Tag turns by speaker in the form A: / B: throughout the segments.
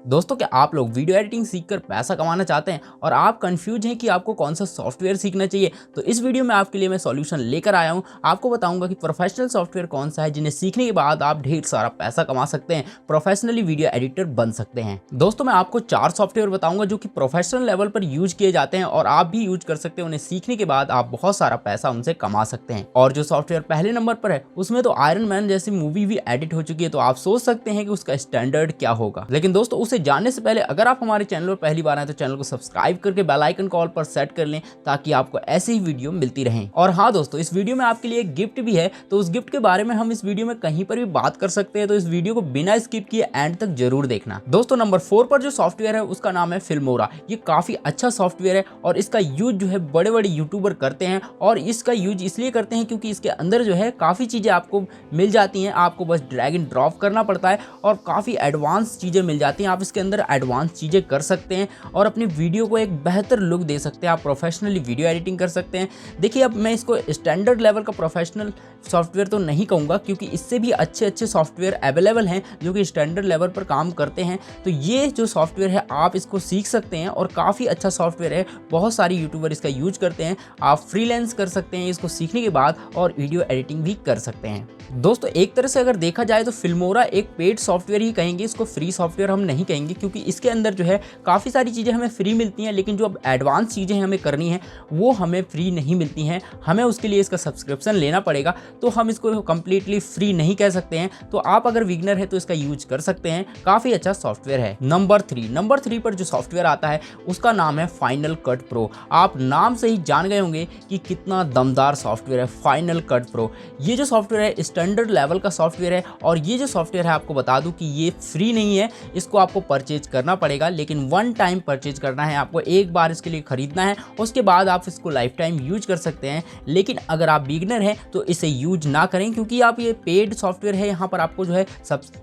A: दोस्तों, क्या आप लोग वीडियो एडिटिंग सीखकर पैसा कमाना चाहते हैं और आप कंफ्यूज हैं कि आपको कौन सा सॉफ्टवेयर सीखना चाहिए? तो इस वीडियो में आपके लिए मैं सॉल्यूशन लेकर आया हूं। आपको बताऊंगा कि प्रोफेशनल सॉफ्टवेयर कौन सा है जिन्हें सीखने के बाद आप ढेर सारा पैसा कमा सकते हैं, प्रोफेशनली वीडियो एडिटर बन सकते हैं। दोस्तों, मैं आपको 4 सॉफ्टवेयर बताऊंगा जो कि प्रोफेशनल लेवल पर यूज किए जाते हैं और आप भी यूज कर सकते हैं। उन्हें सीखने के बाद आप बहुत सारा पैसा उनसे कमा सकते हैं। और जो सॉफ्टवेयर पहले नंबर पर है उसमें तो आयरन मैन जैसी मूवी भी एडिट हो चुकी है, तो आप सोच सकते हैं कि उसका स्टैंडर्ड क्या होगा। लेकिन दोस्तों, उसे जानने से पहले अगर आप हमारे चैनल पर पहली बार आए तो चैनल को सब्सक्राइब करके बेल आइकन कॉल पर सेट कर लें ताकि आपको ऐसी ही वीडियो मिलती रहें। और हाँ दोस्तों, इस वीडियो में आपके लिए एक गिफ्ट भी है, तो उस गिफ्ट के बारे में हम इस वीडियो में कहीं पर भी बात कर सकते हैं, तो इस वीडियो को बिना स्किप किए एंड तक जरूर देखना। दोस्तों, नंबर 4 पर जो सॉफ्टवेयर है उसका नाम है फिल्मोरा। ये काफी अच्छा सॉफ्टवेयर है और इसका यूज जो है बड़े बड़े यूट्यूबर करते हैं और इसका यूज इसलिए करते हैं क्योंकि इसके अंदर जो है काफी चीजें आपको मिल जाती हैं। आपको बस ड्रैग एंड ड्रॉप करना पड़ता है और काफी एडवांस चीजें मिल जाती हैं। आप इसके अंदर एडवांस चीजें कर सकते हैं और अपनी वीडियो को एक बेहतर लुक दे सकते हैं। आप प्रोफेशनली वीडियो एडिटिंग कर सकते हैं। देखिए, अब मैं इसको स्टैंडर्ड लेवल का प्रोफेशनल सॉफ्टवेयर तो नहीं कहूँगा क्योंकि इससे भी अच्छे अच्छे सॉफ्टवेयर अवेलेबल हैं जो कि स्टैंडर्ड लेवल पर काम करते हैं। तो ये जो सॉफ्टवेयर है आप इसको सीख सकते हैं और काफ़ी अच्छा सॉफ्टवेयर है। बहुत सारे यूट्यूबर इसका यूज करते हैं। आप फ्रीलांस कर सकते हैं इसको सीखने के बाद और वीडियो एडिटिंग भी कर सकते हैं। दोस्तों, एक तरह से अगर देखा जाए तो फिल्मोरा एक पेड सॉफ्टवेयर ही कहेंगे, इसको फ्री सॉफ्टवेयर हम नहीं कहेंगे क्योंकि इसके अंदर जो है काफ़ी सारी चीज़ें हमें फ्री मिलती हैं, लेकिन जो अब एडवांस चीज़ें हमें करनी है वो हमें फ्री नहीं मिलती हैं। हमें उसके लिए इसका सब्सक्रिप्शन लेना पड़ेगा, तो हम इसको कंप्लीटली फ्री नहीं कह सकते हैं। तो आप अगर बिगिनर है तो इसका यूज कर सकते हैं, काफ़ी अच्छा सॉफ्टवेयर है। नंबर 3 पर जो सॉफ्टवेयर आता है उसका नाम है फाइनल कट प्रो। आप नाम से ही जान गए होंगे कि कितना दमदार सॉफ्टवेयर है फाइनल कट प्रो। ये जो सॉफ्टवेयर है स्टैंडर्ड लेवल का सॉफ्टवेयर है और ये जो सॉफ्टवेयर है आपको बता दूं कि ये फ्री नहीं है, इसको आपको परचेज करना पड़ेगा, लेकिन वन टाइम परचेज करना है। आपको एक बार इसके लिए खरीदना है, उसके बाद आप इसको लाइफ टाइम यूज कर सकते हैं। लेकिन अगर आप बिगिनर हैं तो इसे यूज ना करें क्योंकि आप ये पेड सॉफ्टवेयर है, यहाँ पर आपको जो है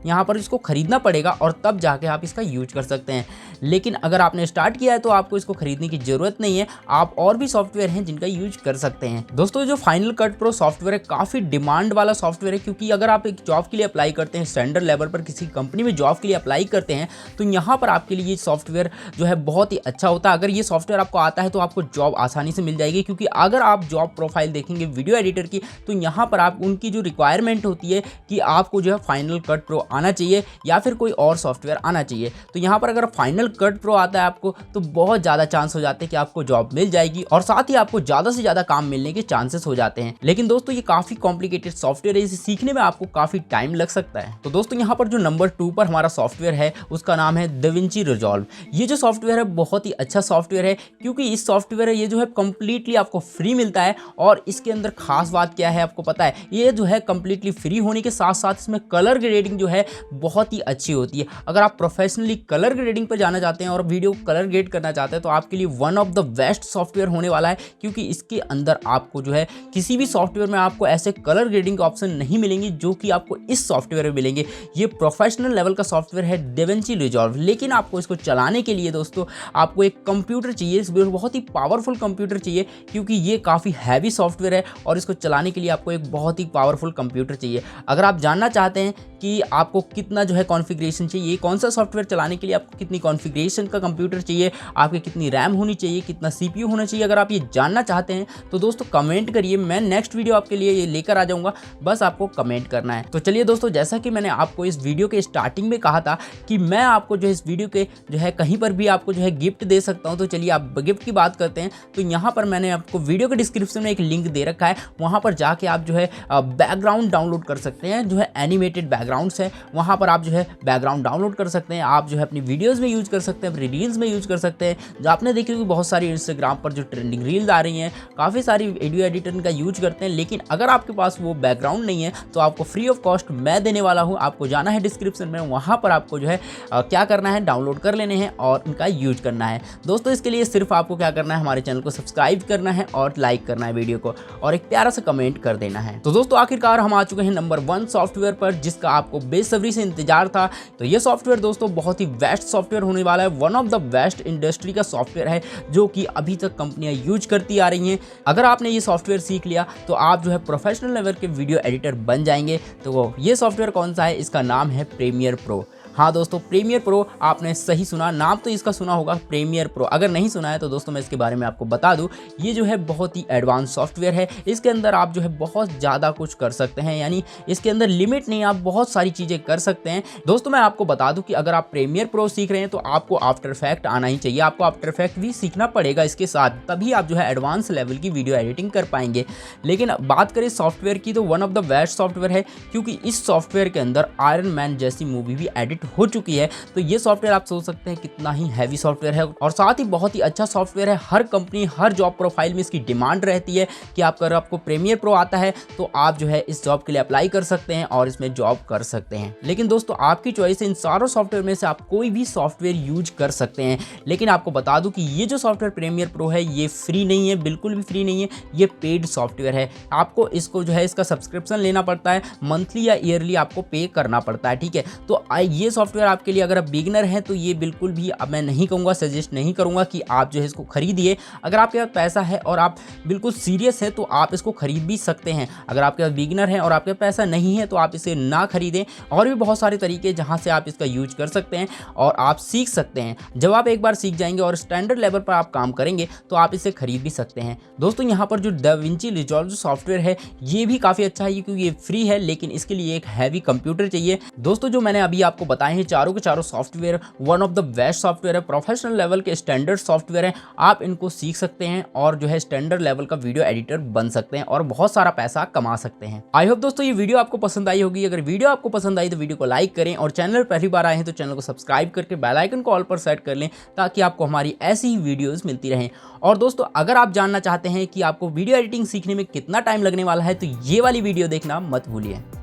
A: यहाँ पर इसको खरीदना पड़ेगा और तब जाके आप इसका यूज कर सकते हैं। लेकिन अगर आपने स्टार्ट किया है तो आपको इसको खरीदने की जरूरत नहीं है, आप और भी सॉफ्टवेयर हैं जिनका यूज कर सकते हैं। दोस्तों, जो फाइनल कट प्रो सॉफ्टवेयर है काफ़ी डिमांड वाला सॉफ्टवेयर है क्योंकि अगर आप एक जॉब के लिए अप्लाई करते हैं, स्टैंडर्ड लेवल पर किसी कंपनी में जॉब के लिए अप्लाई करते हैं, तो यहाँ पर आपके लिए ये सॉफ्टवेयर जो है बहुत ही अच्छा होता है। अगर ये सॉफ्टवेयर आपको आता है तो आपको जॉब आसानी से मिल जाएगी क्योंकि अगर आप जॉब प्रोफाइल देखेंगे वीडियो एडिटर की तो यहाँ पर आप उनकी जो रिक्वायरमेंट होती है कि आपको जो है फाइनल कट प्रो आना चाहिए या फिर कोई और सॉफ्टवेयर आना चाहिए। तो यहाँ पर अगर फाइनल कट प्रो आता है आपको तो बहुत ज़्यादा चांस हो जाते हैं कि आपको जॉब मिल जाएगी और साथ ही आपको ज़्यादा से ज़्यादा काम मिलने के चांसेस हो जाते हैं। लेकिन दोस्तों, ये काफ़ी कॉम्प्लिकेटेड सॉफ्टवेयर है, इसे सीखने में आपको काफ़ी टाइम लग सकता है। तो दोस्तों, यहाँ पर जो नंबर 2 पर हमारा सॉफ्टवेयर है उसका नाम है DaVinci Resolve। ये जो सॉफ्टवेयर है बहुत ही अच्छा सॉफ्टवेयर है क्योंकि इस सॉफ्टवेयर है ये जो है कंप्लीटली आपको फ्री मिलता है और इसके अंदर खास बात क्या है आपको पता है, ये जो है कंप्लीटली फ्री होने के साथ साथ इसमें कलर ग्रेडिंग जो है बहुत ही अच्छी होती है। अगर आप प्रोफेशनली कलर ग्रेडिंग पर जाना चाहते हैं और वीडियो को कलर ग्रेड करना चाहते हैं तो आपके लिए one of the best software होने वाला है क्योंकि इसके अंदर आपको जो है किसी भी सॉफ्टवेयर में आपको ऐसे कलर ग्रेडिंग के ऑप्शन नहीं मिलेंगे जो कि आपको इस सॉफ्टवेयर में मिलेंगे। ये प्रोफेशनल लेवल का सॉफ्टवेयर है DaVinci Resolve, लेकिन आपको इसको चलाने के लिए दोस्तों आपको एक कंप्यूटर चाहिए, बहुत ही पावरफुल कंप्यूटर चाहिए क्योंकि ये काफ़ी हैवी सॉफ्टवेयर है और इसको चलाने के लिए आपको एक बहुत ही पावरफुल कंप्यूटर चाहिए। अगर आप जानना चाहते हैं कि आपको कितना जो है कॉन्फ़िगरेशन चाहिए, कौन सा सॉफ्टवेयर चलाने के लिए आपको कितनी कॉन्फ़िगरेशन का कंप्यूटर चाहिए, आपके कितनी रैम होनी चाहिए, कितना CPU होना चाहिए, अगर आप ये जानना चाहते हैं तो दोस्तों कमेंट करिए, मैं नेक्स्ट वीडियो आपके लिए ये लेकर आ जाऊँगा, बस आपको कमेंट करना है। तो चलिए दोस्तों, जैसा कि मैंने आपको इस वीडियो के स्टार्टिंग में कहा था कि मैं आपको जो है इस वीडियो के जो है कहीं पर भी आपको जो है गिफ्ट दे सकता हूं, तो चलिए आप गिफ्ट की बात करते हैं। तो यहाँ पर मैंने आपको वीडियो के डिस्क्रिप्शन में एक लिंक दे रखा है, वहाँ पर जाके आप जो है बैकग्राउंड डाउनलोड कर सकते हैं, जो है एनिमेटेड बैकग्राउंड्स है, वहाँ पर आप जो है बैकग्राउंड डाउनलोड कर सकते हैं। आप जो है अपनी वीडियोज़ में यूज़ कर सकते हैं, अपनी रील्स में यूज़ कर सकते हैं। जो आपने देखी होगी बहुत सारी इंस्टाग्राम पर जो ट्रेंडिंग रील्स आ रही हैं, काफ़ी सारी वीडियो एडिटर का यूज करते हैं। लेकिन अगर आपके पास वो बैकग्राउंड नहीं है तो आपको फ्री ऑफ कॉस्ट मैं देने वाला हूँ। आपको जाना है डिस्क्रिप्शन में, वहाँ पर आपको जो है क्या करना है, डाउनलोड कर लेने हैं और इनका यूज करना है। दोस्तों, इसके लिए सिर्फ आपको क्या करना है, हमारे चैनल को सब्सक्राइब करना है और लाइक करना है वीडियो को और एक प्यारा सा कमेंट कर देना है। तो दोस्तों, आखिरकार हम आ चुके हैं नंबर 1 सॉफ्टवेयर पर जिसका आपको बेसब्री से इंतजार था। तो ये सॉफ्टवेयर दोस्तों बहुत ही बेस्ट सॉफ्टवेयर होने वाला है, one of the best industry का सॉफ्टवेयर है जो कि अभी तक कंपनियां यूज करती आ रही हैं। अगर आपने ये सॉफ्टवेयर सीख लिया तो आप जो है प्रोफेशनल लेवल के वीडियो एडिटर बन जाएंगे। तो ये सॉफ्टवेयर कौन सा है, इसका नाम है प्रीमियर प्रो। हाँ दोस्तों, प्रीमियर प्रो आपने सही सुना, नाम तो इसका सुना होगा प्रीमियर प्रो। अगर नहीं सुना है तो दोस्तों मैं इसके बारे में आपको बता दूं, ये जो है बहुत ही एडवांस सॉफ्टवेयर है। इसके अंदर आप जो है बहुत ज़्यादा कुछ कर सकते हैं, यानी इसके अंदर लिमिट नहीं, आप बहुत सारी चीज़ें कर सकते हैं। दोस्तों मैं आपको बता दूं कि अगर आप प्रीमियर प्रो सीख रहे हैं तो आपको आफ्टर इफेक्ट आना ही चाहिए, आपको आफ्टर इफेक्ट भी सीखना पड़ेगा इसके साथ, तभी आप जो है एडवांस लेवल की वीडियो एडिटिंग कर पाएंगे। लेकिन बात करें सॉफ्टवेयर की तो one of the best software है, क्योंकि इस सॉफ्टवेयर के अंदर आयरन मैन जैसी मूवी भी एडिट हो चुकी है। तो ये सॉफ्टवेयर आप सोच सकते हैं कितना ही हैवी सॉफ्टवेयर है, और साथ ही बहुत ही अच्छा सॉफ्टवेयर है। हर कंपनी, हर जॉब प्रोफाइल में इसकी डिमांड रहती है कि अगर आपको प्रीमियर प्रो आता है तो आप जो है इस जॉब के लिए अप्लाई कर सकते हैं और इसमें जॉब कर सकते हैं। लेकिन दोस्तों आपकी चॉइस है, इन सारों सॉफ्टवेयर में से आप कोई भी सॉफ्टवेयर यूज कर सकते हैं। लेकिन आपको बता दूं कि ये जो सॉफ्टवेयर प्रीमियर प्रो है ये फ्री नहीं है, बिल्कुल भी फ्री नहीं है, ये पेड सॉफ्टवेयर है। आपको इसको जो है इसका सब्सक्रिप्शन लेना पड़ता है, मंथली या ईयरली आपको पे करना पड़ता है, ठीक है। तो ये सॉफ्टवेयर आपके लिए, अगर आप बिगिनर हैं तो ये बिल्कुल भी मैं नहीं कहूँगा, सजेस्ट नहीं करूँगा कि आप जो है इसको खरीदिए। अगर आपके पास पैसा है और आप बिल्कुल सीरियस है तो आप इसको खरीद भी सकते हैं। अगर आपके पास बिगिनर है और आपके पैसा नहीं है तो आप इसे ना खरीदें। और भी बहुत सारे तरीके जहाँ से आप इसका यूज कर सकते हैं और आप सीख सकते हैं। जब आप एक बार सीख जाएंगे और स्टैंडर्ड लेवल पर आप काम करेंगे तो आप इसे खरीद भी सकते हैं। दोस्तों यहाँ पर जो डाविंची रिजॉल्व सॉफ्टवेयर है ये भी काफ़ी अच्छा है, क्योंकि ये फ्री है, लेकिन इसके लिए एक हैवी कंप्यूटर चाहिए। दोस्तों जो मैंने अभी आपको बताए हैं चारों के चारों software one of the best software है, प्रोफेशनल लेवल के स्टैंडर्ड सॉफ्टवेयर है। आप इनको सीख सकते हैं और जो है स्टैंडर्ड लेवल का वीडियो एडिटर बन सकते हैं और बहुत सारा पैसा कमा सकते हैं। आई होप दोस्तों ये वीडियो आपको पसंद आई होगी। अगर वीडियो आपको पसंद आई तो वीडियो को लाइक करें, और चैनल पहली बार आए हैं तो चैनल को सब्सक्राइब करके बेल आइकन को ऑल पर सेट कर लें, ताकि आपको हमारी ऐसी ही वीडियोस मिलती रहें। और दोस्तों अगर आप जानना चाहते हैं कि आपको वीडियो एडिटिंग सीखने में कितना टाइम लगने वाला है तो ये वाली वीडियो देखना मत भूलिए।